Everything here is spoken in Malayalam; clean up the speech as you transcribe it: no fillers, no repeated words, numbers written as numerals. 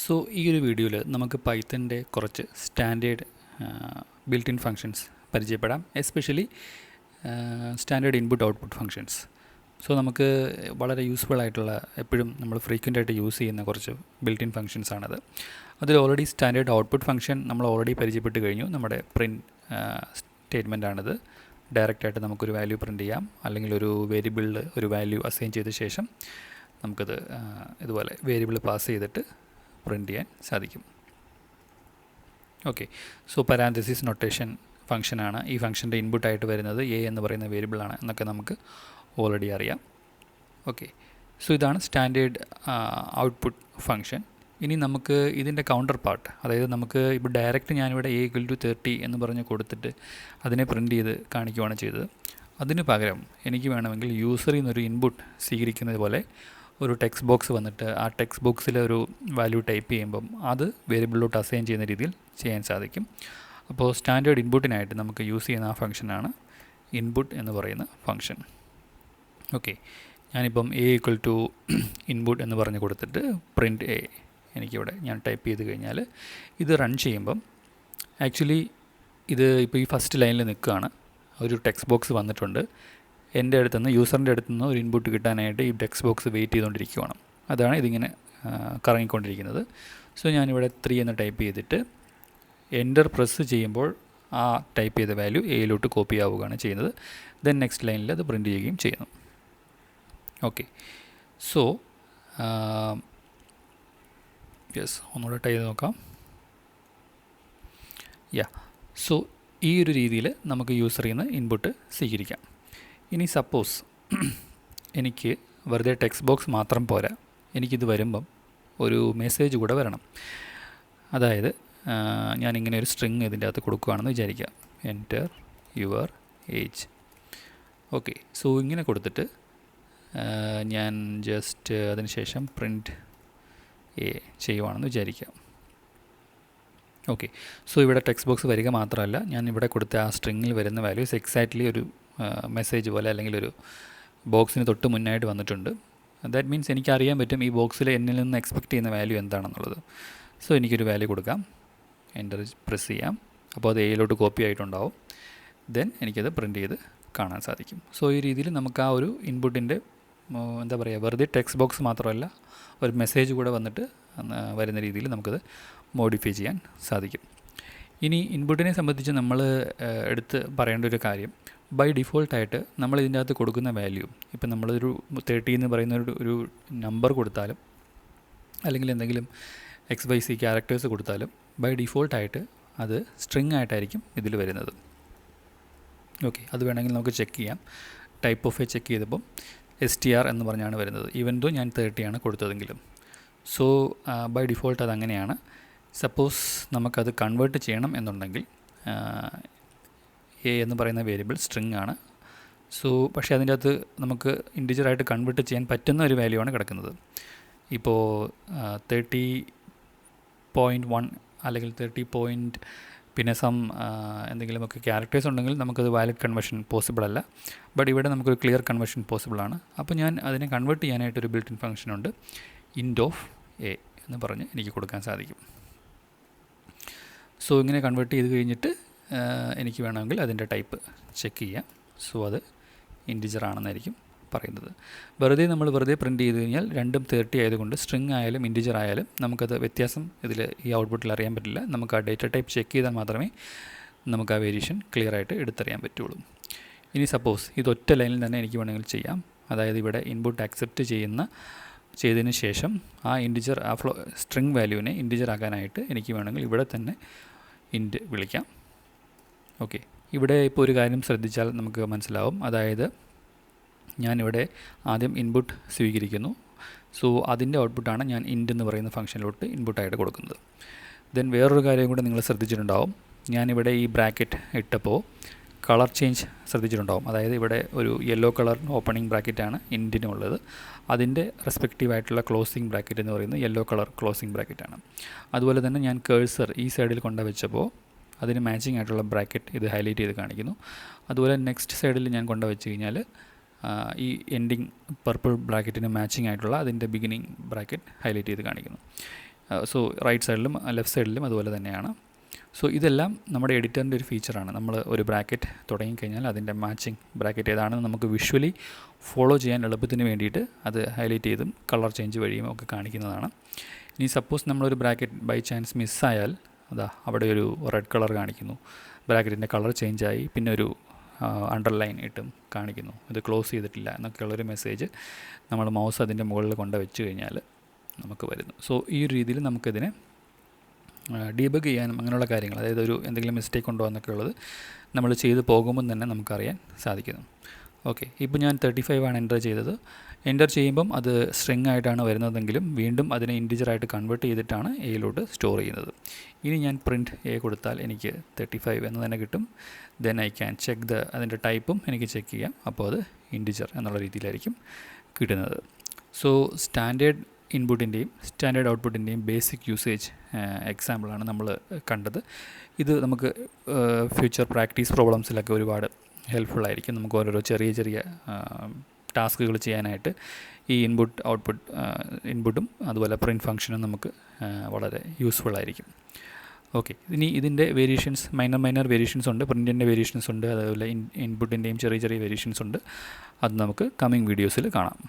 സോ ഈ ഒരു വീഡിയോയിൽ നമുക്ക് പൈത്തൻ്റെ കുറച്ച് സ്റ്റാൻഡേർഡ് ബിൽറ്റ് ഇൻ ഫങ്ഷൻസ് പരിചയപ്പെടാം, especially standard input output functions. So നമുക്ക് വളരെ യൂസ്ഫുൾ ആയിട്ടുള്ള, എപ്പോഴും നമ്മൾ ഫ്രീക്വൻ്റ് ആയിട്ട് യൂസ് ചെയ്യുന്ന കുറച്ച് ബിൽറ്റ് ഇൻ ഫങ്ഷൻസ് ആണത്. അതിൽ ഓൾറെഡി സ്റ്റാൻഡേർഡ് ഔട്ട്പുട്ട് ഫങ്ഷൻ നമ്മൾ ഓൾറെഡി പരിചയപ്പെട്ട് കഴിഞ്ഞു. നമ്മുടെ പ്രിൻറ്റ് സ്റ്റേറ്റ്മെൻ്റ് ആണിത്. ഡയറക്റ്റായിട്ട് നമുക്കൊരു വാല്യൂ പ്രിൻറ്റ് ചെയ്യാം, അല്ലെങ്കിൽ ഒരു വേരിയബിളിൽ ഒരു വാല്യൂ അസൈൻ ചെയ്ത ശേഷം നമുക്കത് ഇതുപോലെ വേരിയബിൾ പാസ് ചെയ്തിട്ട് പ്രിൻറ്റ് ചെയ്യാൻ സാധിക്കും. ഓക്കെ, സോ പാരാന്തസിസ് നൊട്ടേഷൻ ഫംഗ്ഷനാണ്. ഈ ഫംഗ്ഷൻ്റെ ഇൻപുട്ടായിട്ട് വരുന്നത് എ എന്ന് പറയുന്ന വേരിയബിളാണ് എന്നൊക്കെ നമുക്ക് ഓൾറെഡി അറിയാം. ഓക്കെ, സോ ഇതാണ് സ്റ്റാൻഡേർഡ് ഔട്ട്പുട്ട് ഫംഗ്ഷൻ. ഇനി നമുക്ക് ഇതിൻ്റെ കൗണ്ടർ പാർട്ട്, അതായത് നമുക്ക് ഇപ്പോൾ ഡയറക്റ്റ് ഞാനിവിടെ എ = 30 എന്ന് പറഞ്ഞ് കൊടുത്തിട്ട് അതിനെ പ്രിൻറ്റ് ചെയ്ത് കാണിക്കുകയാണ് ചെയ്തത്. അതിന് പകരം എനിക്ക് വേണമെങ്കിൽ യൂസറിൽ നിന്നൊരു ഇൻപുട്ട് സ്വീകരിക്കുന്നത് പോലെ ഒരു ടെക്സ്റ്റ് ബോക്സ് വന്നിട്ട് ആ ടെക്സ്റ്റ് ബോക്സിൽ ഒരു വാല്യൂ ടൈപ്പ് ചെയ്യുമ്പം അത് വേരിയബിളിലോട്ട് അസൈൻ ചെയ്യുന്ന രീതിയിൽ ചെയ്യാൻ സാധിക്കും. അപ്പോൾ സ്റ്റാൻഡേർഡ് ഇൻപുട്ടിനായിട്ട് നമുക്ക് യൂസ് ചെയ്യുന്ന ആ ഫംഗ്ഷനാണ് ഇൻപുട്ട് എന്ന് പറയുന്ന ഫംഗ്ഷൻ. ഓക്കെ, ഞാനിപ്പം എ = ഇൻപുട്ട് എന്ന് പറഞ്ഞ് കൊടുത്തിട്ട് പ്രിൻറ്റ് എ എനിക്കിവിടെ ഞാൻ ടൈപ്പ് ചെയ്ത് കഴിഞ്ഞാൽ ഇത് റൺ ചെയ്യുമ്പം ആക്ച്വലി ഇത് ഇപ്പോൾ ഈ ഫസ്റ്റ് ലൈനിൽ നിൽക്കുകയാണ്. ഒരു ടെക്സ്റ്റ് ബോക്സ് വന്നിട്ടുണ്ട്. എൻ്റെ അടുത്തുനിന്ന്, യൂസറിൻ്റെ അടുത്തുനിന്ന് ഒരു ഇൻപുട്ട് കിട്ടാനായിട്ട് ഈ ടെക്സ്റ്റ് ബോക്സ് വെയിറ്റ് ചെയ്തുകൊണ്ടിരിക്കുകയാണ്. അതാണ് ഇതിങ്ങനെ കറങ്ങിക്കൊണ്ടിരിക്കുന്നത്. സോ ഞാനിവിടെ 3 എന്ന് ടൈപ്പ് ചെയ്തിട്ട് എൻ്റർ പ്രസ് ചെയ്യുമ്പോൾ ആ ടൈപ്പ് ചെയ്ത വാല്യൂ എയിലോട്ട് കോപ്പി ആവുകയാണ് ചെയ്യുന്നത്. ദെൻ നെക്സ്റ്റ് ലൈനിൽ അത് പ്രിൻറ്റ് ചെയ്യുകയും ചെയ്യുന്നു. ഓക്കെ, സോ യെസ്, ഒന്നുകൂടെ ടൈപ്പ് ചെയ്ത് നോക്കാം. സോ ഈ ഒരു രീതിയിൽ നമുക്ക് യൂസറിൽ നിന്ന് ഇൻപുട്ട് സ്വീകരിക്കാം. ഇനി സപ്പോസ് എനിക്ക് വെറുതെ ടെക്സ്റ്റ് ബോക്സ് മാത്രം പോരാ, എനിക്കിത് വരുമ്പം ഒരു മെസ്സേജ് കൂടെ വരണം. അതായത് ഞാനിങ്ങനെ ഒരു സ്ട്രിങ് ഇതിൻ്റെ അകത്ത് കൊടുക്കുകയാണെന്ന് വിചാരിക്കുക, enter your age. Okay, so ഇങ്ങനെ കൊടുത്തിട്ട് ഞാൻ ജസ്റ്റ് അതിന് ശേഷം പ്രിൻറ്റ് എ ചെയ്യുവാണെന്ന് വിചാരിക്കുക. ഓക്കെ, സോ ഇവിടെ ടെക്സ്റ്റ് ബോക്സ് വരിക മാത്രമല്ല, ഞാൻ ഇവിടെ കൊടുത്ത ആ സ്ട്രിങ്ങിൽ വരുന്ന വാല്യൂസ് എക്സാക്ട്ലി ഒരു മെസ്സേജ് പോലെ അല്ലെങ്കിൽ ഒരു ബോക്സിന് തൊട്ട് മുന്നായിട്ട് വന്നിട്ടുണ്ട്. ദാറ്റ് മീൻസ് എനിക്കറിയാൻ പറ്റും ഈ ബോക്സിൽ എന്നിൽ നിന്ന് എക്സ്പെക്റ്റ് ചെയ്യുന്ന വാല്യൂ എന്താണെന്നുള്ളത്. സോ എനിക്കൊരു വാല്യൂ കൊടുക്കാം, എൻ്റർ പ്രസ് ചെയ്യാം, അപ്പോൾ അത് എയിലോട്ട് കോപ്പി ആയിട്ടുണ്ടാവും. ദെൻ എനിക്കത് പ്രിൻറ്റ് ചെയ്ത് കാണാൻ സാധിക്കും. സോ ഈ രീതിയിൽ നമുക്ക് ആ ഒരു ഇൻപുട്ടിൻ്റെ എന്താ പറയുക, വെറുതെ ടെക്സ്റ്റ് ബോക്സ് മാത്രമല്ല ഒരു മെസ്സേജ് കൂടെ വന്നിട്ട് വരുന്ന രീതിയിൽ നമുക്കത് മോഡിഫൈ ചെയ്യാൻ സാധിക്കും. ഇനി ഇൻപുട്ടിനെ സംബന്ധിച്ച് നമ്മൾ എടുത്ത് പറയേണ്ട ഒരു കാര്യം, ബൈ ഡിഫോൾട്ടായിട്ട് നമ്മൾ ഇതിൻ്റെ അകത്ത് കൊടുക്കുന്ന വാല്യൂ, ഇപ്പം നമ്മളൊരു 30 എന്ന് പറയുന്ന ഒരു നമ്പർ കൊടുത്താലും അല്ലെങ്കിൽ എന്തെങ്കിലും XYZ ക്യാരക്ടേഴ്സ് കൊടുത്താലും ബൈ ഡിഫോൾട്ടായിട്ട് അത് സ്ട്രിങ് ആയിട്ടായിരിക്കും ഇതിൽ വരുന്നത്. ഓക്കെ, അത് വേണമെങ്കിൽ നമുക്ക് ചെക്ക് ചെയ്യാം. ടൈപ്പ് ഓഫ് എ ചെക്ക് ചെയ്തപ്പം STR എന്ന് പറഞ്ഞാണ് വരുന്നത്, ഈവൻ ദോ ഞാൻ 30 ആണ് കൊടുത്തതെങ്കിലും. സോ ബൈ ഡിഫോൾട്ട് അതങ്ങനെയാണ്. സപ്പോസ് നമുക്കത് കൺവേർട്ട് ചെയ്യണം എന്നുണ്ടെങ്കിൽ എ എന്ന് പറയുന്ന വേരിയബിൾ സ്ട്രിങ് ആണ്. സോ പക്ഷേ അതിൻ്റെ അകത്ത് നമുക്ക് ഇൻറ്റിജറായിട്ട് കൺവേർട്ട് ചെയ്യാൻ പറ്റുന്ന ഒരു വാല്യൂ ആണ് കിടക്കുന്നത്. ഇപ്പോൾ 30.1 അല്ലെങ്കിൽ 30 പിന്നെ എന്തെങ്കിലുമൊക്കെ ക്യാരക്ടേഴ്സ് ഉണ്ടെങ്കിൽ നമുക്കത് വാലിഡ് കൺവേർഷൻ പോസിബിൾ അല്ല. ബട്ട് ഇവിടെ നമുക്കൊരു ക്ലിയർ കൺവേർഷൻ പോസിബിൾ ആണ്. അപ്പോൾ ഞാൻ അതിനെ കൺവേർട്ട് ചെയ്യാനായിട്ടൊരു ബിൽറ്റ് ഇൻ ഫംഗ്ഷൻ ഉണ്ട്, ഇൻറ്റ് ഓഫ് എ എന്ന് പറഞ്ഞ് എനിക്ക് കൊടുക്കാൻ സാധിക്കും. സോ ഇങ്ങനെ കൺവേർട്ട് ചെയ്ത് കഴിഞ്ഞിട്ട് എനിക്ക് വേണമെങ്കിൽ അതിൻ്റെ ടൈപ്പ് ചെക്ക് ചെയ്യാം. സോ അത് ഇൻറ്റിജർ ആണെന്നായിരിക്കും പറയുന്നത്. നമ്മൾ വെറുതെ പ്രിൻറ്റ് ചെയ്ത് കഴിഞ്ഞാൽ രണ്ടും 30 ആയതുകൊണ്ട് സ്ട്രിങ് ആയാലും ഇൻറ്റിജർ ആയാലും നമുക്കത് വ്യത്യാസം ഇതിൽ ഈ ഔട്ട്പുട്ടിൽ അറിയാൻ പറ്റില്ല. നമുക്ക് ആ ഡേറ്റ ടൈപ്പ് ചെക്ക് ചെയ്താൽ മാത്രമേ നമുക്ക് ആ വേരിയേഷൻ ക്ലിയർ ആയിട്ട് എടുത്തറിയാൻ പറ്റുള്ളൂ. ഇനി സപ്പോസ് ഇതൊറ്റ ലൈനിൽ തന്നെ എനിക്ക് വേണമെങ്കിൽ ചെയ്യാം. അതായത് ഇവിടെ ഇൻപുട്ട് ആക്സെപ്റ്റ് ചെയ്തതിന് ശേഷം ആ ഇൻറ്റിജർ, ആ സ്ട്രിങ് വാല്യൂവിനെ ഇൻറ്റിജർ ആക്കാനായിട്ട് എനിക്ക് വേണമെങ്കിൽ ഇവിടെ തന്നെ ഇൻറ്റ് വിളിക്കാം. ഓക്കെ, ഇവിടെ ഇപ്പോൾ ഒരു കാര്യം ശ്രദ്ധിച്ചാൽ നമുക്ക് മനസ്സിലാവും. അതായത് ഞാനിവിടെ ആദ്യം ഇൻപുട്ട് സ്വീകരിക്കുന്നു. സോ അതിൻ്റെ ഔട്ട്പുട്ടാണ് ഞാൻ ഇൻറ്റ് എന്ന് പറയുന്ന ഫംഗ്ഷനിലോട്ട് ഇൻപുട്ടായിട്ട് കൊടുക്കുന്നത്. ദെൻ വേറൊരു കാര്യം കൂടെ നിങ്ങൾ ശ്രദ്ധിച്ചിട്ടുണ്ടാവും. ഞാനിവിടെ ഈ ബ്രാക്കറ്റ് ഇട്ടപ്പോൾ കളർ ചേഞ്ച് ശ്രദ്ധിച്ചിട്ടുണ്ടാവും. അതായത് ഇവിടെ ഒരു യെല്ലോ കളർ ഓപ്പണിംഗ് ബ്രാക്കറ്റാണ് ഇൻറ്റിനുള്ളത്. അതിൻ്റെ റെസ്പെക്റ്റീവായിട്ടുള്ള ക്ലോസിംഗ് ബ്രാക്കറ്റ് എന്ന് പറയുന്നത് യെല്ലോ കളർ ക്ലോസിംഗ് ബ്രാക്കറ്റാണ്. അതുപോലെ തന്നെ ഞാൻ കേഴ്സർ ഈ സൈഡിൽ കൊണ്ടുവച്ചപ്പോൾ അതിന് മാച്ചിങ് ആയിട്ടുള്ള ബ്രാക്കറ്റ് ഇത് ഹൈലൈറ്റ് ചെയ്ത് കാണിക്കുന്നു. അതുപോലെ നെക്സ്റ്റ് സൈഡിൽ ഞാൻ കൊണ്ടുവച്ച് കഴിഞ്ഞാൽ ഈ എൻഡിങ് പർപ്പിൾ ബ്രാക്കറ്റിന് മാച്ചിങ് ആയിട്ടുള്ള അതിൻ്റെ ബിഗിനിങ് ബ്രാക്കറ്റ് ഹൈലൈറ്റ് ചെയ്ത് കാണിക്കുന്നു. സോ റൈറ്റ് സൈഡിലും ലെഫ്റ്റ് സൈഡിലും അതുപോലെ തന്നെയാണ്. സോ ഇതെല്ലാം നമ്മുടെ എഡിറ്ററിൻ്റെ ഒരു ഫീച്ചറാണ്. നമ്മൾ ഒരു ബ്രാക്കറ്റ് തുടങ്ങിക്കഴിഞ്ഞാൽ അതിൻ്റെ മാച്ചിങ് ബ്രാക്കറ്റ് ഏതാണെന്ന് നമുക്ക് വിഷ്വലി ഫോളോ ചെയ്യാൻ എളുപ്പത്തിന് വേണ്ടിയിട്ട് അത് ഹൈലൈറ്റ് ചെയ്തും കളർ ചേഞ്ച് വഴിയും ഒക്കെ കാണിക്കുന്നതാണ്. ഇനി സപ്പോസ് നമ്മളൊരു ബ്രാക്കറ്റ് ബൈ ചാൻസ് മിസ്സായാൽ അതാ അവിടെ ഒരു റെഡ് കളർ കാണിക്കുന്നു, ബ്രാക്കറ്റിൻ്റെ കളർ ചേഞ്ചായി, പിന്നെ ഒരു അണ്ടർലൈൻ ഇട്ടും കാണിക്കുന്നു, ഇത് ക്ലോസ് ചെയ്തിട്ടില്ല എന്നൊക്കെയുള്ളൊരു മെസ്സേജ് നമ്മൾ മൗസ് അതിൻ്റെ മുകളിൽ കൊണ്ട് വെച്ച് കഴിഞ്ഞാൽ നമുക്ക് വരുന്നു. സോ ഈ ഒരു രീതിയിൽ നമുക്കിതിനെ ഡീബഗ് ചെയ്യാനും അങ്ങനെയുള്ള കാര്യങ്ങൾ, അതായത് ഒരു എന്തെങ്കിലും മിസ്റ്റേക്ക് ഉണ്ടോ എന്നൊക്കെ ഉള്ളത് നമ്മൾ ചെയ്ത് പോകുമ്പം തന്നെ നമുക്കറിയാൻ സാധിക്കുന്നു. ഓക്കെ, ഇപ്പോൾ ഞാൻ 35 ആണ് എൻ്റർ ചെയ്തത്. എൻ്റർ ചെയ്യുമ്പം അത് സ്ട്രിങ് ആയിട്ടാണ് വരുന്നതെങ്കിലും വീണ്ടും അതിനെ ഇൻറ്റിജറായിട്ട് കൺവേർട്ട് ചെയ്തിട്ടാണ് എയിലോട്ട് സ്റ്റോർ ചെയ്യുന്നത്. ഇനി ഞാൻ പ്രിൻറ്റ് എ കൊടുത്താൽ എനിക്ക് 35 എന്ന് തന്നെ കിട്ടും. ദെൻ ഐ ക്യാൻ ചെക്ക് അതിൻ്റെ ടൈപ്പും എനിക്ക് ചെക്ക് ചെയ്യാം. അപ്പോൾ അത് ഇൻറ്റിജർ എന്നുള്ള രീതിയിലായിരിക്കും കിട്ടുന്നത്. സോ സ്റ്റാൻഡേർഡ് ഇൻപുട്ടിൻ്റെയും സ്റ്റാൻഡേർഡ് ഔട്ട്പുട്ടിൻ്റെയും ബേസിക് യൂസേജ് എക്സാമ്പിളാണ് നമ്മൾ കണ്ടത്. ഇത് നമുക്ക് ഫ്യൂച്ചർ പ്രാക്ടീസ് പ്രോബ്ലംസിലൊക്കെ ഒരുപാട് ഹെൽപ്ഫുള്ളായിരിക്കും. നമുക്ക് ഓരോരോ ചെറിയ ചെറിയ ടാസ്കുകൾ ചെയ്യാനായിട്ട് ഈ ഇൻപുട്ടും അതുപോലെ പ്രിൻറ്റ് ഫംഗ്ഷനും നമുക്ക് വളരെ യൂസ്ഫുള്ളായിരിക്കും. ഓക്കെ, ഇനി ഇതിൻ്റെ വേരിയേഷൻസ് മൈനർ വേരിയേഷൻസ് ഉണ്ട്, പ്രിൻറ്റിൻ്റെ വേരിയേഷൻസ് ഉണ്ട്, അതുപോലെ ഇൻപുട്ടിൻ്റെയും ചെറിയ ചെറിയ വേരിയേഷൻസ് ഉണ്ട്. അത് നമുക്ക് കമ്മിങ് വീഡിയോസിൽ കാണാം.